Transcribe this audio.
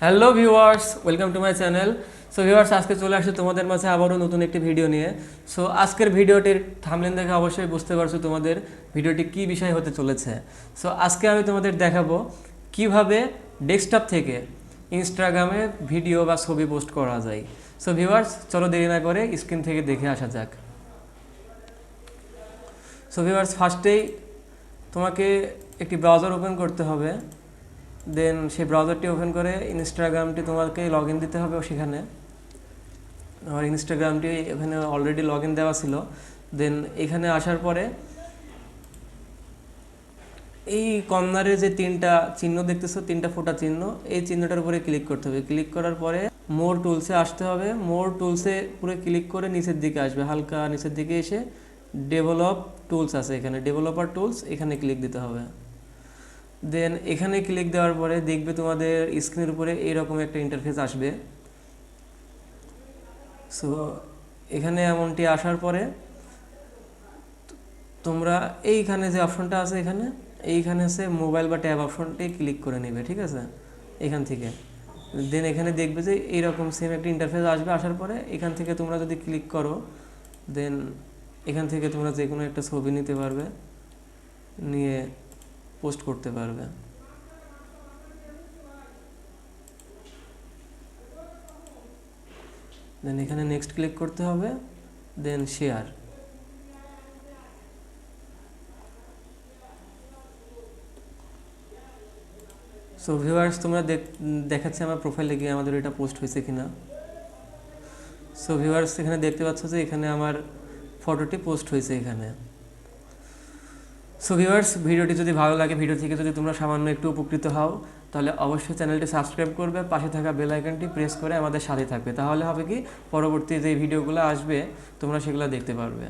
Hello viewers, welcome to my channel. So viewers, আজকে চলে আসছে তোমাদের মাঝে আবারও নতুন একটি ভিডিও নিয়ে। সো আজকের ভিডিওটির থাম্বনেল দেখে অবশ্যই বুঝতে পারছো তোমাদের ভিডিওটি কী বিষয় হতে চলেছে। সো আজকে আমি তোমাদের দেখাবো কিভাবে ডেস্কটপ থেকে ইনস্টাগ্রামে ভিডিও বা ছবি পোস্ট করা যায়। সো ভিউয়ার্স, চলো দেরি না করে স্ক্রিন থেকে দেখে আসা যাক। সো ভিউয়ার্স, ফার্স্টেই তোমাকে একটি ব্রাউজার ওপেন করতে হবে। দেন সেই ব্রাউজারটি ওপেন করে ইনস্টাগ্রামটি তোমাকে লগ ইন দিতে হবে। সেখানে আমার ইনস্টাগ্রামটি এখানে অলরেডি লগ ইন দেওয়া ছিল। দেন এখানে আসার পরে এই কর্নারে যে তিনটা চিহ্ন দেখতেছো, তিনটা ফোঁটা চিহ্ন, এই চিহ্নটার উপরে ক্লিক করতে হবে। ক্লিক করার পরে মোর টুলসে আসতে হবে। মোর টুলসে পুরো ক্লিক করে নিচের দিকে আসবে, হালকা নিচের দিকে এসে ডেভেলপ টুলস আছে, এখানে ডেভেলপার টুলস, এখানে ক্লিক দিতে হবে। দেন এখানে ক্লিক দেওয়ার পরে দেখবে তোমাদের স্ক্রিনের উপরে এইরকম একটা ইন্টারফেস আসবে। সো এখানে এমনটি আসার পরে তোমরা এইখানে যে অপশনটা আছে, এইখানে আছে মোবাইল বা ট্যাব অপশনটি ক্লিক করে নেবে, ঠিক আছে, এখান থেকে। দেন এখানে দেখবে যে এইরকম সেম একটা ইন্টারফেস আসবে। আসার পরে এখান থেকে তোমরা যদি ক্লিক করো, দেন এখান থেকে তোমরা যে কোনো একটা ছবি নিতে পারবে, নিয়ে পোস্ট করতে পারবে। দেন এখানে নেক্সট ক্লিক করতে হবে, দেন শেয়ার। সো ভিউয়ার্স, তোমরা দেখাচ্ছে আমার প্রোফাইলে গিয়ে আমাদের এটা পোস্ট হয়েছে কিনা। সো ভিউয়ার্স, এখানে দেখতে পাচ্ছ যে এখানে আমার ফটোটি পোস্ট হয়েছে এখানে। সো ভিউয়ার্স, ভিডিওটি যদি ভালো লাগে, ভিডিও থেকে যদি তোমরা সামান্য একটু উপকৃত হও, তাহলে অবশ্যই চ্যানেলটি সাবস্ক্রাইব করবে, পাশে থাকা বেল আইকনটি প্রেস করে আমাদের সাথে থাকবে। তাহলে হবে কি, পরবর্তী যে ভিডিওগুলো আসবে তোমরা সেগুলো দেখতে পারবে।